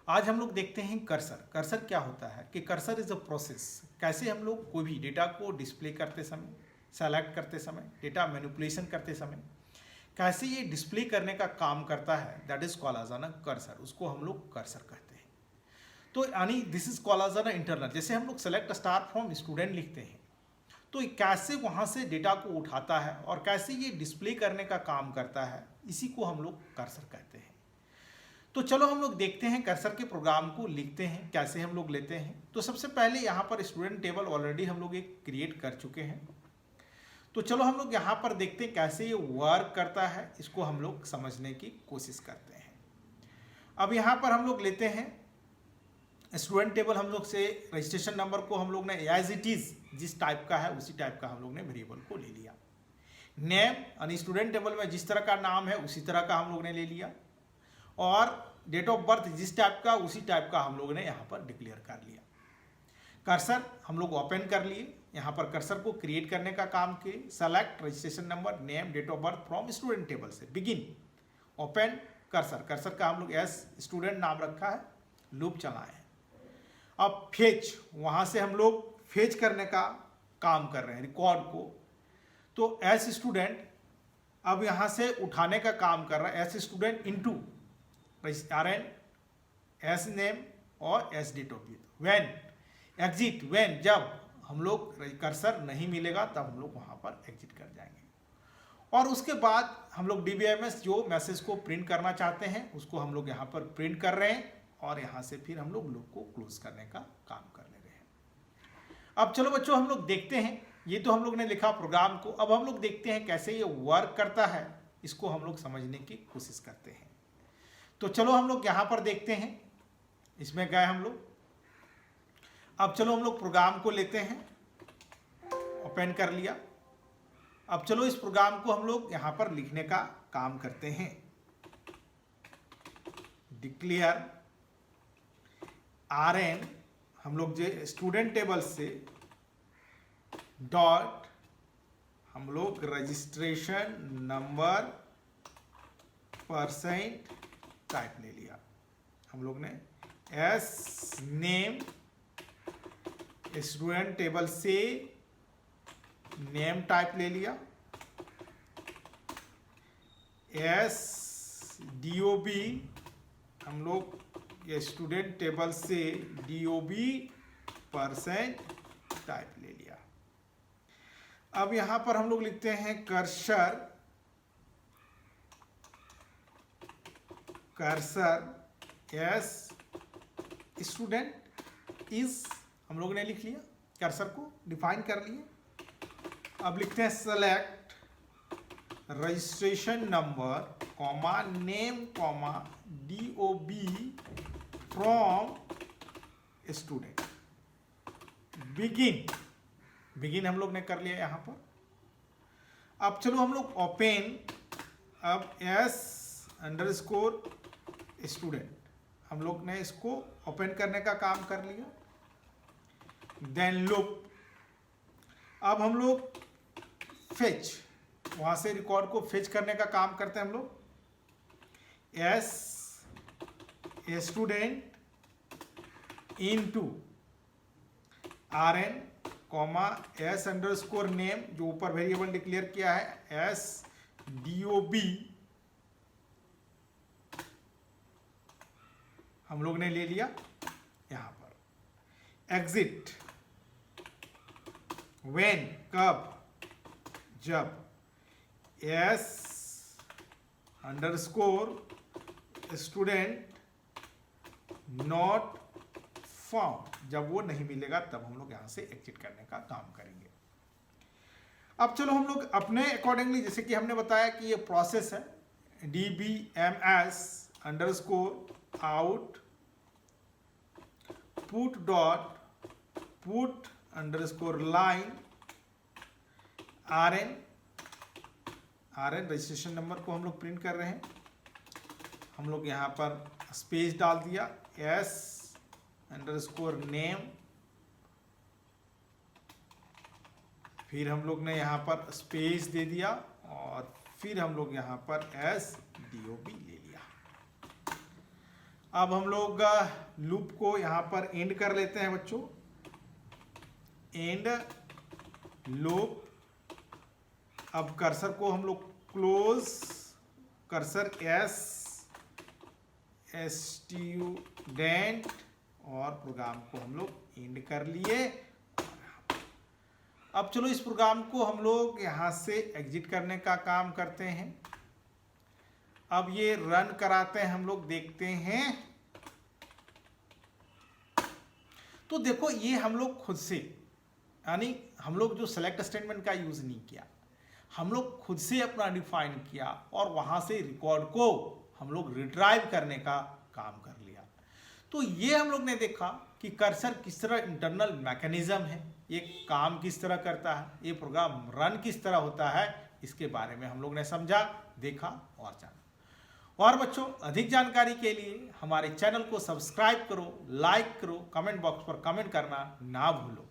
आज हम लोग देखते हैं कर्सर। कर्सर क्या होता है कि कर्सर इज अ प्रोसेस, कैसे हम लोग कोई भी डेटा को डिस्प्ले करते समय, सेलेक्ट करते समय, डेटा मैनिपुलेशन करते समय कैसे ये डिस्प्ले करने का काम करता है, that is called as an cursor. उसको हम लोग कर्सर कहते हैं। तो यानी this is called as an internal. जैसे हम लोग सेलेक्ट स्टार फ्रॉम स्टूडेंट लिखते हैं तो ये कैसे वहाँ से डेटा को उठाता है और कैसे ये डिस्प्ले करने का काम करता है, इसी को हम लोग कर्सर कहते हैं। तो चलो हम लोग देखते हैं कर्सर के प्रोग्राम को लिखते हैं कैसे हम लोग लेते हैं। तो सबसे पहले यहाँ पर स्टूडेंट टेबल ऑलरेडी हम लोग एक क्रिएट कर चुके हैं। तो चलो हम लोग यहाँ पर देखते हैं कैसे ये वर्क करता है, इसको हम लोग समझने की कोशिश करते हैं। अब यहाँ पर हम लोग लेते हैं स्टूडेंट टेबल, हम लोग से रजिस्ट्रेशन नंबर को हम लोग ने एज इट इज जिस टाइप का है उसी टाइप का हम लोग ने वेरिएबल को ले लिया। नेम यानी स्टूडेंट टेबल में जिस तरह का नाम है उसी तरह का हम लोग ने ले लिया, और डेट ऑफ बर्थ जिस टाइप का उसी टाइप का हम लोग ने यहाँ पर डिक्लेयर कर लिया। कर्सर हम लोग ओपन कर लिए। यहाँ पर कर्सर को क्रिएट करने का काम किए। Select registration number, name, date of birth from student table से बिगिन ओपन कर्सर। कर्सर का हम लोग एस स्टूडेंट नाम रखा है, लूप चलाए। अब फेच, वहाँ से हम लोग फेच करने का काम कर रहे हैं रिकॉर्ड को। तो एस स्टूडेंट अब यहाँ से उठाने का काम कर रहा है। As student into RN, as name और as date of birth. When exit, when जब हम लोग कर्सर नहीं मिलेगा तब हम लोग वहाँ पर एग्जिट कर जाएंगे। और उसके बाद हम लोग DBMS जो मैसेज को प्रिंट करना चाहते हैं उसको हम लोग यहाँ पर प्रिंट कर रहे हैं, और यहाँ से फिर हम लोग लूप को क्लोज करने का काम कर ले रहे हैं। अब चलो बच्चों हम लोग देखते हैं, ये तो हम लोग ने लिखा प्रोग्राम को। अब हम लोग देखते हैं कैसे ये वर्क करता है, इसको हम लोग समझने की कोशिश करते हैं। तो चलो हम लोग यहाँ पर देखते हैं, इसमें गए हम लोग। अब चलो हम लोग प्रोग्राम को लेते हैं, ओपन कर लिया। अब चलो इस प्रोग्राम को हम लोग यहाँ पर लिखने का काम करते हैं। डिक्लेयर RN, हम लोग जो स्टूडेंट टेबल से डॉट हम लोग रजिस्ट्रेशन नंबर परसेंट टाइप ले लिया। हम लोग ने एस नेम, स्टूडेंट टेबल से नेम टाइप ले लिया। एस DOB, हम लोग ये स्टूडेंट टेबल से DOB परसेंट टाइप ले लिया। अब यहां पर हम लोग लिखते हैं cursor, cursor S student is, हम लोग ने लिख लिया, कर्सर को डिफाइन कर लिए। अब लिखते हैं select registration number comma name comma DOB from student begin. Begin हम लोग ने कर लिया यहाँ पर। अब चलो हम लोग ओपन, अब एस अंडरस्कोर स्टूडेंट, हम लोग ने इसको ओपन करने का काम कर लिया। देन लूप, अब हम लोग फेच, वहाँ से रिकॉर्ड को फेच करने का काम करते हैं हम लोग। S student into RN comma S underscore name, जो ऊपर वेरिएबल डिक्लेयर किया है, एस DOB हम लोग ने ले लिया यहां पर। एग्जिट, व्हेन कब, जब S underscore student not found, जब वो नहीं मिलेगा तब हम लोग यहां से एग्जिट करने का काम करेंगे। अब चलो हम लोग अपने अकॉर्डिंगली, जैसे कि हमने बताया कि ये प्रोसेस है, DBMS underscore out put dot put underscore line RN registration number को हम लोग प्रिंट कर रहे हैं। हम लोग यहाँ पर स्पेस डाल दिया, एस अंडरस्कोर नेम, फिर हम लोग ने यहाँ पर स्पेस दे दिया, और फिर हम लोग यहाँ पर एस DOB ले लिया। अब हम लोग लूप को यहाँ पर एंड कर लेते हैं बच्चों, एंड लूप। अब कर्सर को हम लोग क्लोज, कर्सर स्टूडेंट, और प्रोग्राम को हम लोग एंड कर लिए। अब चलो इस प्रोग्राम को हम लोग यहाँ से एग्जिट करने का काम करते हैं। अब ये रन कराते हैं हम लोग, देखते हैं। तो देखो ये हम लोग खुद से, यानी हम लोग जो सेलेक्ट स्टेटमेंट का यूज नहीं किया, हम लोग खुद से अपना डिफाइन किया और वहां से रिकॉर्ड को हम लोग रिट्राइव करने का काम कर लिया। तो ये हम लोग ने देखा कि कर्सर किस तरह इंटरनल मैकेनिज्म है, ये काम किस तरह करता है, ये प्रोग्राम रन किस तरह होता है, इसके बारे में हम लोग ने समझा, देखा और जाना। और बच्चों अधिक जानकारी के लिए हमारे चैनल को सब्सक्राइब करो, लाइक करो, कमेंट बॉक्स पर कमेंट करना ना भूलो।